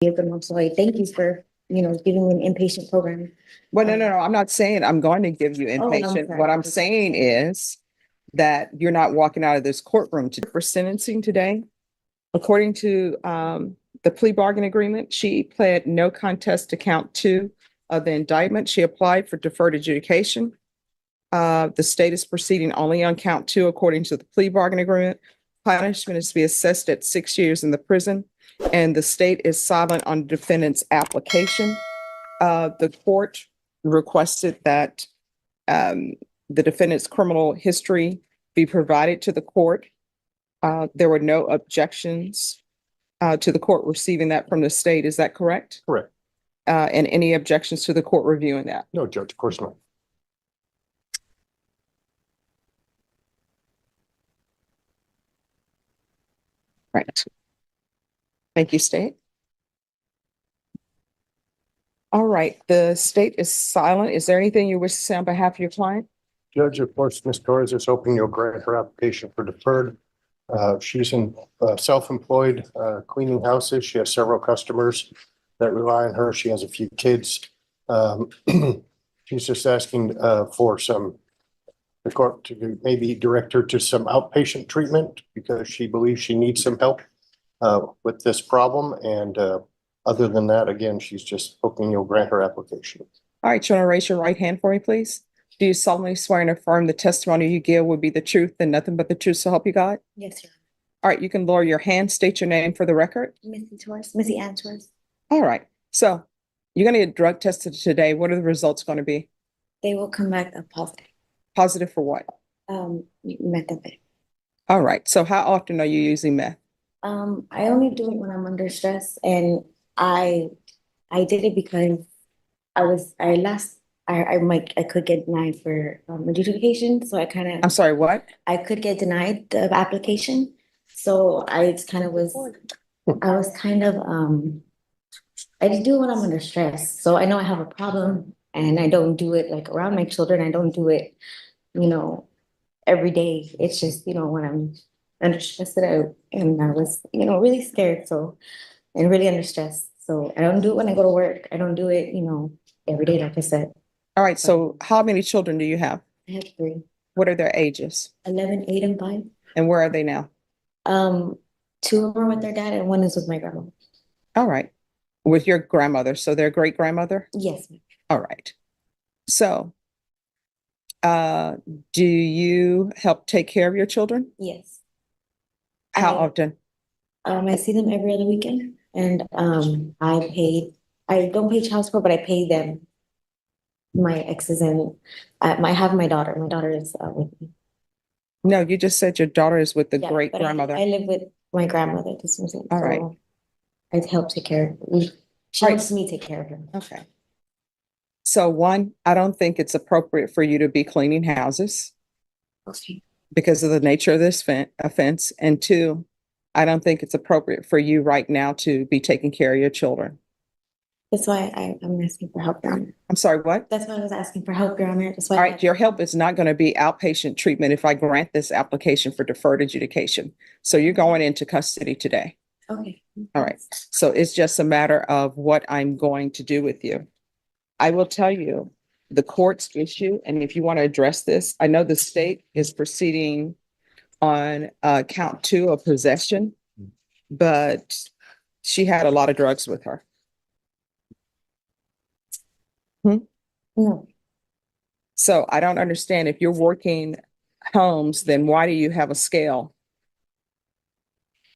give them. So I thank you for, giving me an inpatient program. Well, no. I'm not saying I'm going to give you Oh, I'm inpatient. sorry. What I'm saying is that you're not walking out of this courtroom for sentencing today. According to the plea bargain agreement, she pled no contest to count 2 of the indictment. She applied for deferred adjudication. The state is proceeding only on count 2 according to the plea bargain agreement. Punishment is to be assessed at 6 years in the prison, and the state is silent on the defendant's application. The court requested that the defendant's criminal history be provided to the court. There were no objections to the court receiving that from the state. Is that correct? Correct. And any objections to the court reviewing that? No, Judge, of course not. Right. Thank you, state. All right, the state is silent. Is there anything you wish to say on behalf of your client? Judge, of course, Ms. Torres is hoping you'll grant her application for deferred. She's in self-employed cleaning houses. She has several customers that rely on her. She has a few kids. She's just asking for the court to maybe direct her to some outpatient treatment because she believes she needs some help with this problem. And other than that, again, she's just hoping you'll grant her application. All right, you want to raise your right hand for me, please? Do you solemnly swear and affirm the testimony you give will be the truth and nothing but the truth, so help you God? Yes, Your All right, you can lower your hand, state your name for the record. Missy Torres, Missy Ann Torres. All right, so you're going to get drug tested today. What are the results going to be? They will come back a positive. Positive for what? Methamphetamine. All right, so how often are you using meth? I only do it when I'm under stress, and I did it because I could get denied for adjudication, so I'm sorry, what? I could get denied the application, so I just kind of was I just do it when I'm under stress, so I know I have a problem, and I don't do it like around my children. I don't do it, every day. It's just when I'm under stress and I was really scared, and really under stress. So I don't do it when I go to work. I don't do it, every day, like I said. All right, so how many children do you have? I have 3. What are their ages? 11, 8, and 5. And where are they now? 2 of them are with their dad and 1 is with my grandma. All right. With your grandmother, so their great grandmother? Yes, ma'am. All right. So, do you help take care of your children? Yes. How often? I see them every other weekend, and I don't pay child support, but I pay them. My exes and I have my daughter. My daughter is with me. No, you just said your daughter is with the Yeah, great but grandmother. I live with my grandmother. This was it. All right. I help take care of her. She Right. helps me take care of her. Okay. So 1, I don't think it's appropriate for you to be cleaning houses Okay. because of the nature of this offense. And 2, I don't think it's appropriate for you right now to be taking care of your children. That's why I'm asking for help, Your Honor. I'm sorry, what? That's why I was asking for help, Your Honor. That's why. All right, your help is not going to be outpatient treatment if I grant this application for deferred adjudication. So you're going into custody today. Okay. All right. So it's just a matter of what I'm going to do with you. I will tell you the court's issue, and if you want to address this, I know the state is proceeding on count 2 of possession, but she had a lot of drugs with her. No. So I don't understand, if you're working homes, then why do you have a scale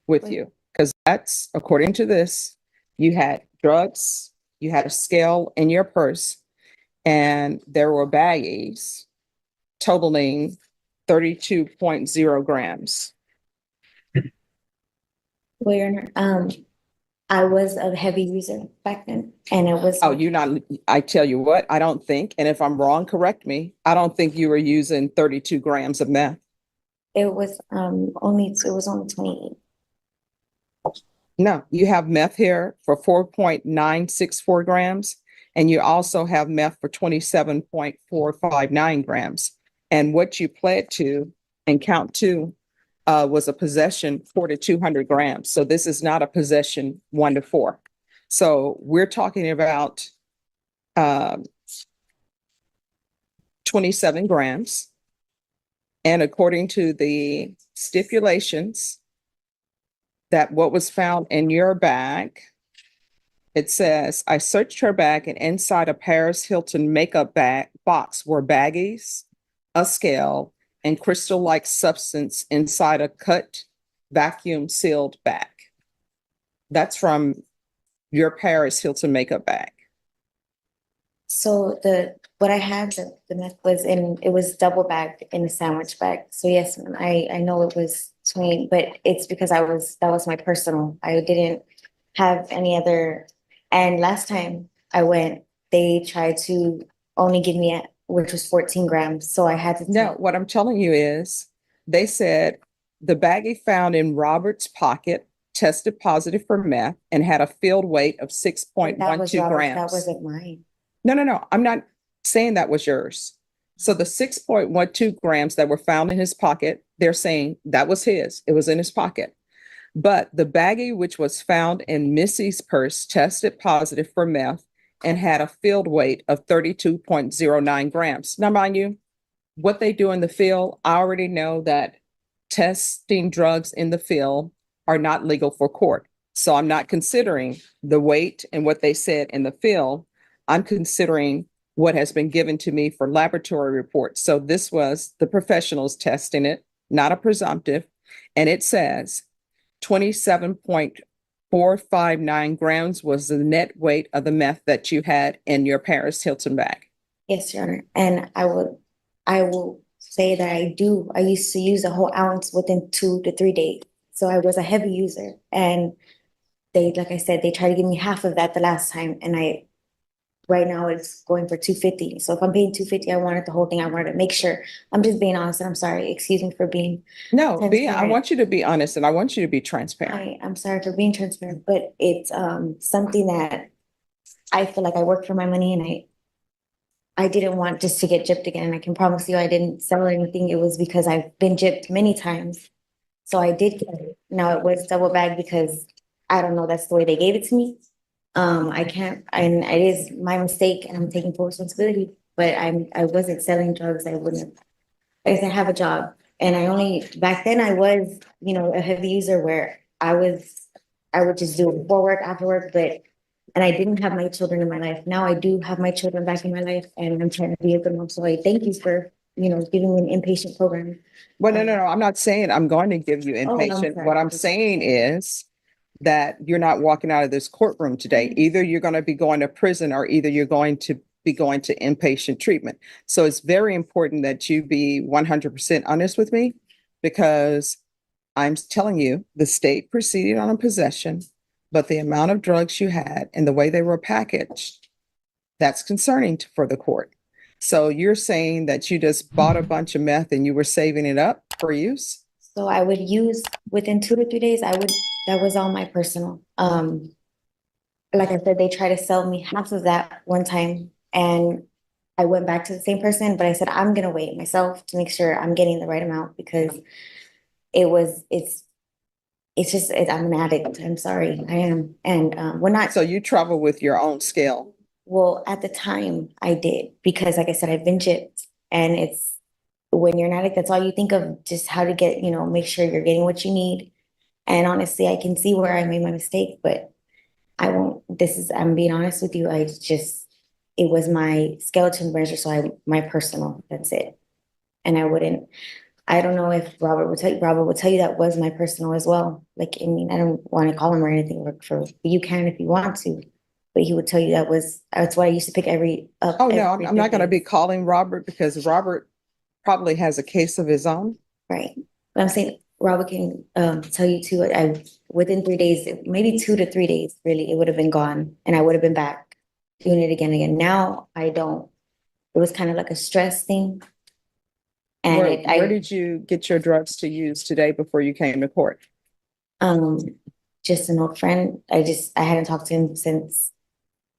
with you? Because that's, according to this, you had drugs, you had a scale in your purse, and there were baggies totaling 32.0 grams. Well, Your Honor, I was a heavy user back then, and it was. Oh, you're not, I tell you what, I don't think, and if I'm wrong, correct me, I don't think you were using 32 grams of meth. It was only 28. No, you have meth here for 4.964 grams, and you also have meth for 27.459 grams. And what you pled to in count 2 was a possession 4 to 200 grams. So this is not a possession 1 to 4. So we're talking about 27 grams. And according to the stipulations, that what was found in your bag, it says, I searched her bag and inside a Paris Hilton makeup bag box were baggies, a scale, and crystal-like substance inside a cut vacuum sealed bag. That's from your Paris Hilton makeup bag. So what I had, the meth was it was double bagged in a sandwich bag. So yes, ma'am, I know it was 20, but it's because that was my personal. I didn't have any other. And last time I went, they tried to only give me which was 14 grams. So I had to No, what I'm telling you is they said the baggie found in Robert's pocket tested positive for meth and had a field weight of that was 6.12 Robert, grams. that wasn't mine. No. I'm not saying that was yours. So the 6.12 grams that were found in his pocket, they're saying that was his. It was in his pocket. But the baggie, which was found in Missy's purse, tested positive for meth and had a field weight of 32.09 grams. Now, mind you, what they do in the field, I already know that testing drugs in the field are not legal for court. So I'm not considering the weight and what they said in the field. I'm considering what has been given to me for laboratory reports. So this was the professionals testing it, not a presumptive. And it says 27.459 grams was the net weight of the meth that you had in your Paris Hilton bag. Yes, Your Honor. And I will say that I used to use a whole ounce within 2 to 3 days. So I was a heavy user. And like I said, they tried to give me half of that the last time. And right now it's going for 250. So if I'm paying 250, I wanted the whole thing. I wanted to make sure. I'm just being honest and I'm sorry. Excuse me for being No, I transparent. want you to be honest and I want you to be transparent. I'm sorry for being transparent, but it's something that I feel like I work for my money and I didn't want just to get gypped again. I can promise you I didn't sell anything. It was because I've been gypped many times. So I did get it. Now it was double bagged because I don't know, that's the way they gave it to me. I can't, and it is my mistake and I'm taking full responsibility, but I wasn't selling drugs. I wouldn't, I guess I have a job and back then I was, a heavy user where I would just do it before work, after work, and I didn't have my children in my life. Now I do have my children back in my life and I'm trying to be a good mom. So I thank you for, giving me an inpatient program. Well, no. I'm not saying I'm going to give you Oh, no, I'm inpatient. sorry. What I'm saying is that you're not walking out of this courtroom today. Either you're going to be going to prison or either you're going to be going to inpatient treatment. So it's very important that you be 100% honest with me because I'm telling you, the state proceeded on a possession, but the amount of drugs you had and the way they were packaged, that's concerning for the court. So you're saying that you just bought a bunch of meth and you were saving it up for use? So I would use within 2 to 3 days, that was all my personal. Like I said, they tried to sell me half of that one time and I went back to the same person, but I said, I'm gonna wait myself to make sure I'm getting the right amount because I'm an addict. I'm sorry, I am. And we're not. So you travel with your own scale? Well, at the time I did because like I said, I've been gypped and when you're an addict, that's all you think of, just how to get, make sure you're getting what you need. And honestly, I can see where I made my mistake, but I'm being honest with you. It was my skeleton measure. So my personal, that's it. And I don't know if Robert would tell you that was my personal as well. Like, I mean, I don't want to call him or anything you can if you want to, but he would tell you that's why I used to pick up. Oh, no, every I'm not going to day. be calling Robert because Robert probably has a case of his own. Right. But I'm saying Robert can tell you too, within 3 days, maybe 2 to 3 days, really, it would have been gone and I would have been back doing it again. Now I don't. It was kind of like a stress thing. And Where did you get your drugs to use today before you came to court? um just an old friend. I hadn't talked to him since,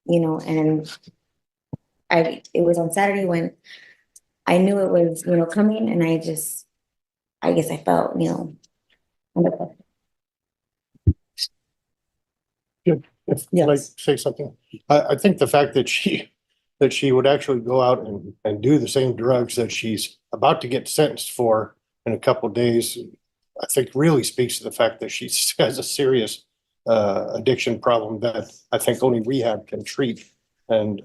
and it was on Saturday when I knew it was, coming and I guess I felt, under pressure. Good. If Yes. I'd like to say something, I think the fact that she would actually go out and do the same drugs that she's about to get sentenced for in a couple of days, I think really speaks to the fact that she has a serious addiction problem that I think only rehab can treat. And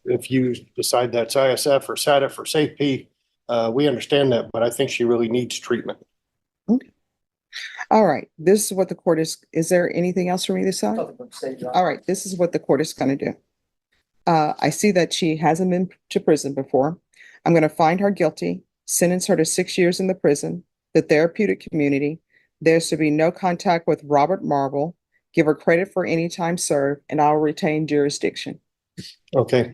if you decide that's ISF or SATF or SAFE, we understand that, but I think she really needs treatment. All right, this is what the court is there anything else for me to say? All right, this is what the court is going to do. I see that she hasn't been to prison before. I'm going to find her guilty, sentence her to 6 years in the prison, the therapeutic community. There's to be no contact with Robert Marble, give her credit for any time served, and I'll retain jurisdiction. Okay.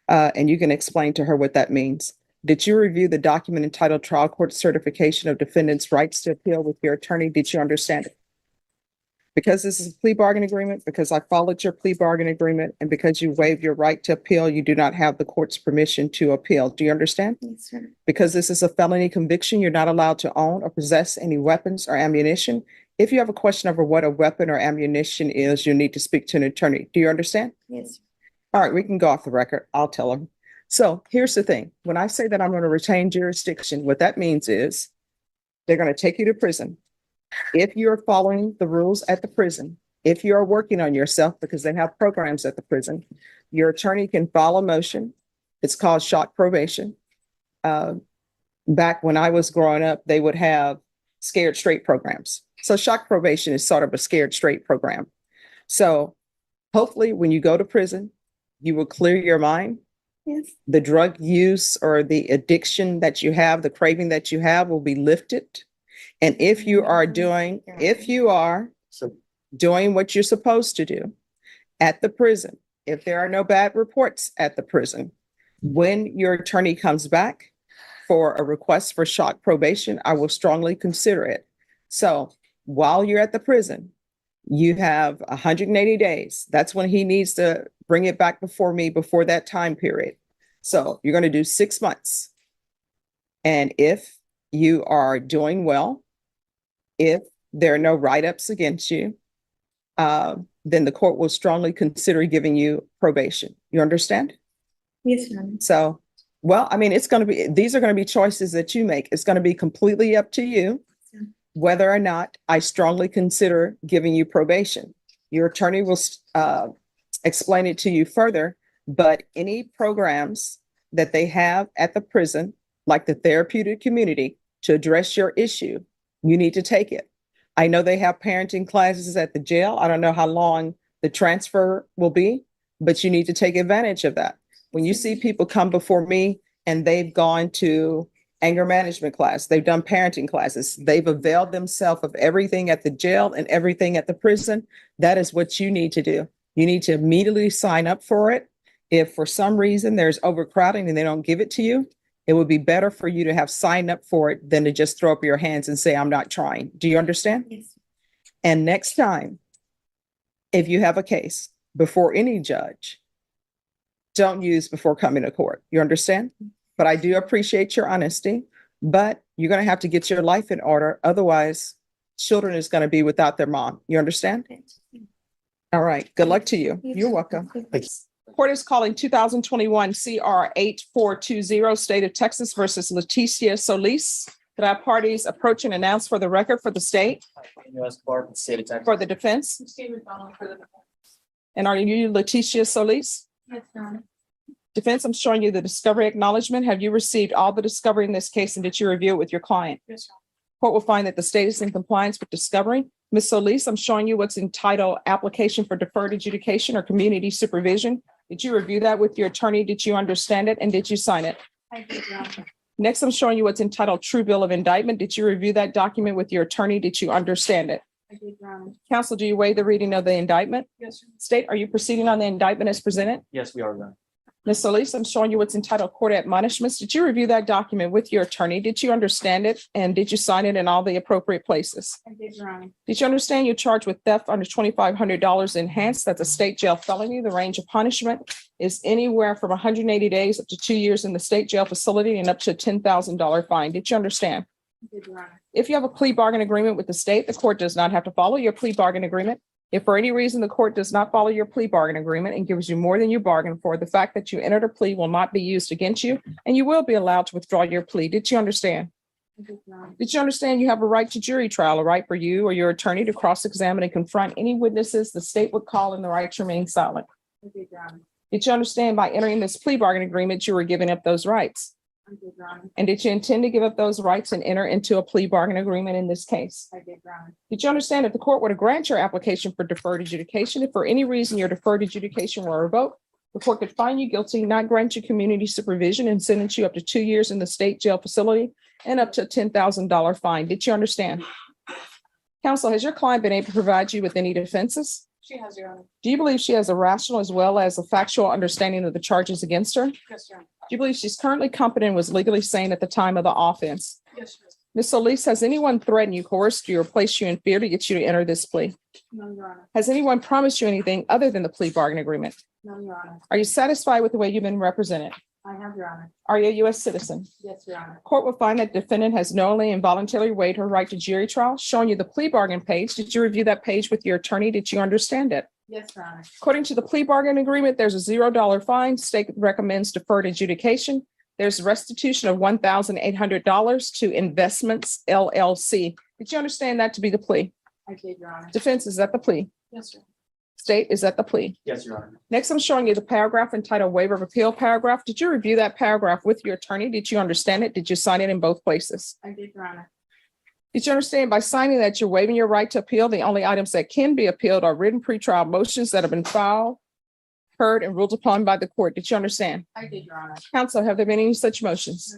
And you can explain to her what that means. Did you review the document entitled Trial Court Certification of Defendant's Rights to Appeal with your attorney? Did you understand it? Because this is a plea bargain agreement, because I followed your plea bargain agreement, and because you waived your right to appeal, you do not have the court's permission to appeal. Do you understand? Yes, sir. Because this is a felony conviction, you're not allowed to own or possess any weapons or ammunition. If you have a question over what a weapon or ammunition is, you need to speak to an attorney. Do you understand? Yes. All right, we can go off the record. I'll tell them. So here's the thing. When I say that I'm going to retain jurisdiction, what that means is they're going to take you to prison. If you're following the rules at the prison, if you're working on yourself, because they have programs at the prison, your attorney can file a motion. It's called shock probation. Back when I was growing up, they would have scared straight programs. So shock probation is sort of a scared straight program. So hopefully when you go to prison, you will clear your mind. Yes. The drug use or the addiction that you have, the craving that you have will be lifted. And if you are doing what you're supposed to do at the prison, if there are no bad reports at the prison, when your attorney comes back for a request for shock probation, I will strongly consider it. So while you're at the prison, you have 180 days. That's when he needs to bring it back before me before that time period. So you're going to do 6 months. And if you are doing well, if there are no write-ups against you, then the court will strongly consider giving you probation. You understand? Yes, ma'am. So, well, I mean, these are going to be choices that you make. It's going to be completely up to you whether or not I strongly consider giving you probation. Your attorney will explain it to you further, but any programs that they have at the prison, like the therapeutic community, to address your issue, you need to take it. I know they have parenting classes at the jail. I don't know how long the transfer will be, but you need to take advantage of that. When you see people come before me and they've gone to anger management class, they've done parenting classes, they've availed themselves of everything at the jail and everything at the prison, that is what you need to do. You need to immediately sign up for it. If for some reason there's overcrowding and they don't give it to you, it would be better for you to have signed up for it than to just throw up your hands and say, I'm not trying. Do you understand? Yes. And next time, if you have a case before any judge, don't use before coming to court. You understand? But I do appreciate your honesty, but you're going to have to get your life in order. Otherwise, children is going to be without their mom. You understand? All right. Good luck to you. You're welcome. Court is calling 2021 CR 8420, State of Texas versus Leticia Solis. Could I have parties approach and announce for the record for the state? For the defense? And are you Leticia Solis? Yes, ma'am. Defense, I'm showing you the discovery acknowledgement. Have you received all the discovery in this case and did you review it with your client? Yes, ma'am. Court will find that the state is in compliance with discovery. Ms. Solis, I'm showing you what's entitled Application for Deferred Adjudication or Community Supervision. Did you review that with your attorney? Did you understand it? And did you sign it? I did, Your Honor. Next, I'm showing you what's entitled True Bill of Indictment. Did you review that document with your attorney? Did you understand it? I did, Your Honor. Counsel, do you waive the reading of the indictment? Yes, sir. State, are you proceeding on the indictment as presented? Yes, we are, Your Honor. Ms. Solis, I'm showing you what's entitled Court Admonishments. Did you review that document with your attorney? Did you understand it? And did you sign it in all the appropriate places? I did, Your Honor. Did you understand you're charged with theft under $2,500 enhanced? That's a state jail felony. The range of punishment is anywhere from 180 days up to 2 years in the state jail facility and up to a $10,000 fine. Did you understand? I did, Your Honor. If you have a plea bargain agreement with the state, the court does not have to follow your plea bargain agreement. If for any reason the court does not follow your plea bargain agreement and gives you more than you bargained for, the fact that you entered a plea will not be used against you, and you will be allowed to withdraw your plea. Did you understand? Did you understand you have a right to jury trial, a right for you or your attorney to cross-examine and confront any witnesses the state would call in the right to remain silent? Did you understand by entering this plea bargain agreement, you were giving up those rights? And did you intend to give up those rights and enter into a plea bargain agreement in this case? Did you understand if the court were to grant your application for deferred adjudication, if for any reason your deferred adjudication were revoked, the court could find you guilty, not grant you community supervision, and sentence you up to 2 years in the state jail facility and up to a $10,000 fine? Did you understand? Counsel, has your client been able to provide you with any defenses? She has, Your Honor. Do you believe she has a rational as well as a factual understanding of the charges against her? Do Yes, Your Honor. you believe she's currently competent and was legally sane at the time of the offense? Yes, Your Honor. Ms. Solis, has anyone threatened you, coerced you, or placed you in fear to get you to enter this plea? No, Your Honor. Has anyone promised you anything other than the plea bargain agreement? No, Your Honor. Are you satisfied with the way you've been represented? I have, Your Honor. Are you a U.S. citizen? Yes, Your Honor. Court will find that defendant has knowingly and voluntarily waived her right to jury trial, showing you the plea bargain page. Did you review that page with your attorney? Did you understand it? Yes, Your Honor. According to the plea bargain agreement, there's a $0 fine. State recommends deferred adjudication. There's restitution of $1,800 to Investments LLC. Did you understand that to be the plea? I did, Your Honor. Defense, is that the plea? Yes, Your Honor. State, is that the plea? Yes, Your Honor. Next, I'm showing you the paragraph entitled Waiver of Appeal paragraph. Did you review that paragraph with your attorney? Did you understand it? Did you sign it in both places? I did, Your Honor. Did you understand by signing that you're waiving your right to appeal? The only items that can be appealed are written pretrial motions that have been filed, heard, and ruled upon by the court. Did you understand? I did, Your Honor. Counsel, have there been any such motions?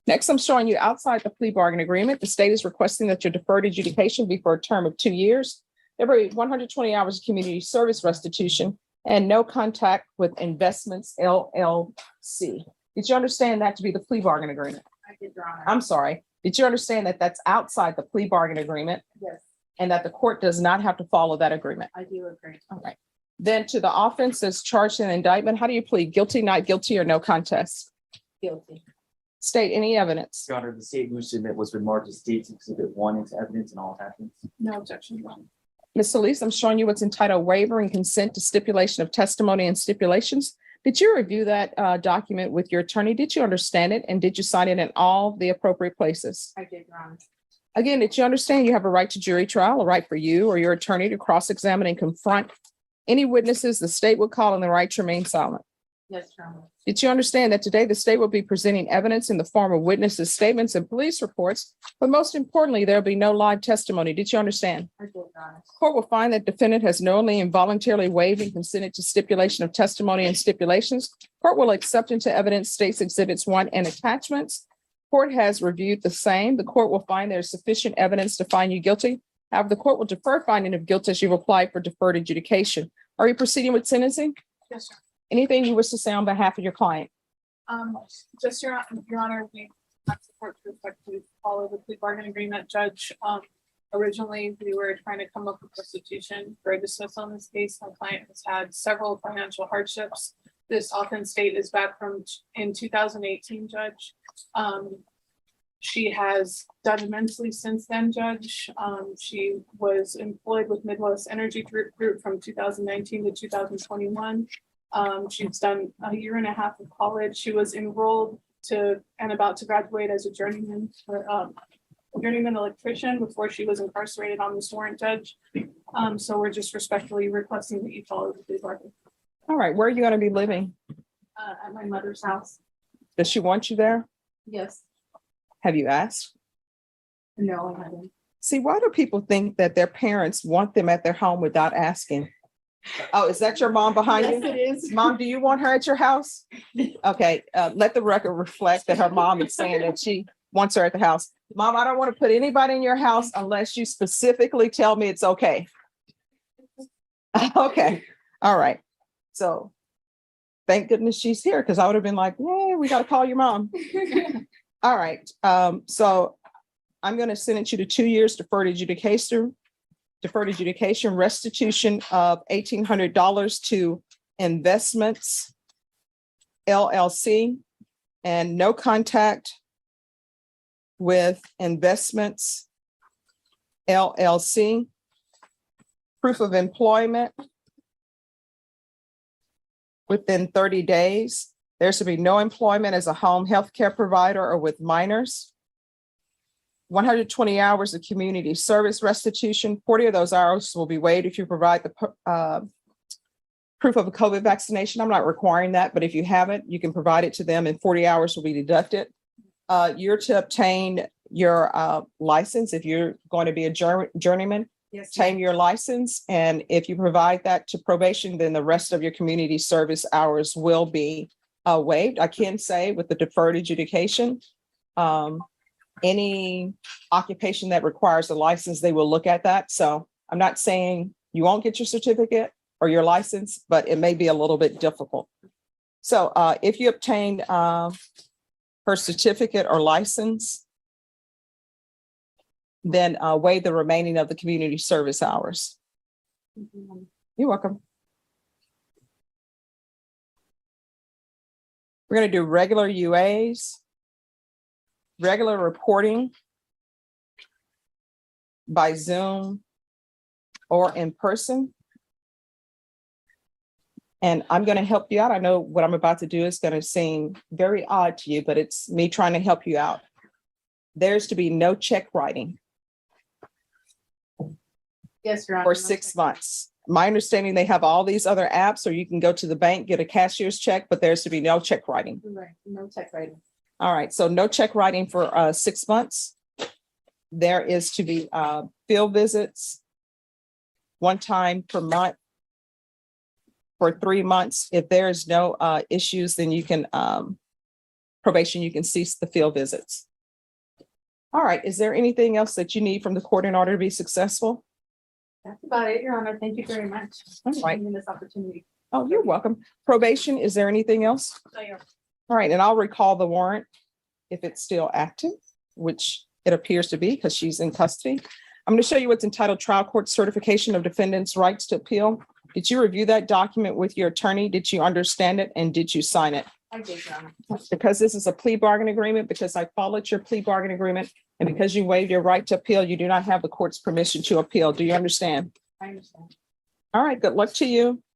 Next, I'm showing you outside the plea bargain agreement. The state is requesting that your deferred adjudication be for a term of 2 years. There will be 120 hours of community service restitution and no contact with Investments LLC. Did you understand that to be the plea bargain agreement? I did, Your Honor. I'm sorry. Did you understand that that's outside the plea bargain agreement Yes, and that the court does not have to follow that agreement? I do agree. All right. Then to the offense that's charged in the indictment, how do you plead? Guilty, not guilty, or no contest? Guilty. State any evidence. Your Honor, the state moves to admit what's been marked as State's Exhibit 1 into evidence and all attachments. No objection, Your Honor. Ms. Solis, I'm showing you what's entitled Waiver and Consent to Stipulation of Testimony and Stipulations. Did you review that document with your attorney? Did you understand it? And did you sign it in all the appropriate places? I did, Your Honor. Again, did you understand you have a right to jury trial, a right for you or your attorney to cross-examine and confront any witnesses the state would call on the right to remain silent? Yes, Your Honor. Did you understand that today the state will be presenting evidence in the form of witnesses' statements and police reports, but most importantly, there'll be no live testimony? Did you understand? I did, Your Honor. Court will find that defendant has knowingly and voluntarily waived and consented to stipulation of testimony and stipulations. Court will accept into evidence State's Exhibits 1 and attachments. Court has reviewed the same. The court will find there is sufficient evidence to find you guilty. However, the court will defer finding of guilt as you've applied for deferred adjudication. Are you proceeding with sentencing? Yes, Your Anything you wish to say on behalf of your client? Honor. Just Your Honor, we have support to respectfully follow the plea bargain agreement, Judge. Originally, we were trying to come up with restitution for a dismissal in this case. My client has had several financial hardships. This offense date is back from in 2018, Judge. She has done immensely since then, Judge. She was employed with Midwest Energy Group from 2019 to 2021. She's done a year and a half of college. She was enrolled to and about to graduate as a journeyman electrician before she was incarcerated on this warrant, Judge. So we're just respectfully requesting that you follow the plea bargain. All right, where are you going to be living? At my mother's house. Does she want you there? Yes. Have you asked? No, I haven't. See, why do people think that their parents want them at their home without asking? Oh, is that your mom behind you? Yes, it is. Mom, do you want her at your house? Okay, let the record reflect that her mom is saying that she wants her at the house. Mom, I don't want to put anybody in your house unless you specifically tell me it's okay. Okay, all right. So thank goodness she's here because I would have been like, yeah, we got to call your mom. All right, so I'm going to sentence you to 2 years deferred adjudication, restitution of $1,800 to Investments LLC, and no contact with Investments LLC. proof of employment within 30 days. There should be no employment as a home healthcare provider or with minors. 120 hours of community service restitution. 40 of those hours will be waived if you provide the proof of a COVID vaccination. I'm not requiring that, but if you haven't, you can provide it to them and 40 hours will be deducted. You're to obtain your license if you're going to be a journeyman. Yes, Obtain your license, and if you provide that to probation, then the rest of your community service hours will be waived. I can say with the deferred adjudication, any occupation that requires a license, they will look at that. So I'm not saying you won't get your certificate or your license, but it may be a little bit difficult. So if you obtain her certificate or license, then waive the remaining of the community service hours. You're welcome. We're going to do regular UAs, regular reporting by Zoom or in person. And I'm going to help you out. I know what I'm about to do is going to seem very odd to you, but it's me trying to help you out. There's to be no check writing Yes, Your Honor. for 6 months. My understanding, they have all these other apps, or you can go to the bank, get a cashier's check, but there's to be no check writing. Right, no check writing. All right, so no check writing for 6 months. There is to be field visits 1 time per month for 3 months. If there is no issues, then you can probation, you can cease the field visits. All right, is there anything else that you need from the court in order to be successful? That's about it, Your Honor. Thank you very much. All for right. giving me this opportunity. Oh, you're welcome. Probation, is there anything else? So, Your All right, and I'll recall the warrant if it's still active, which it appears to be because she's in custody. I'm going to show you what's entitled Trial Court Certification of Defendant's Rights to Appeal. Did you review that document with your attorney? Did you understand it? And did you sign it? I did, Your Honor. Because this is a plea bargain agreement, because I followed your plea bargain agreement, and because you waived your right to appeal, you do not have the court's permission to appeal. Do you understand? I understand. All right, good luck to you.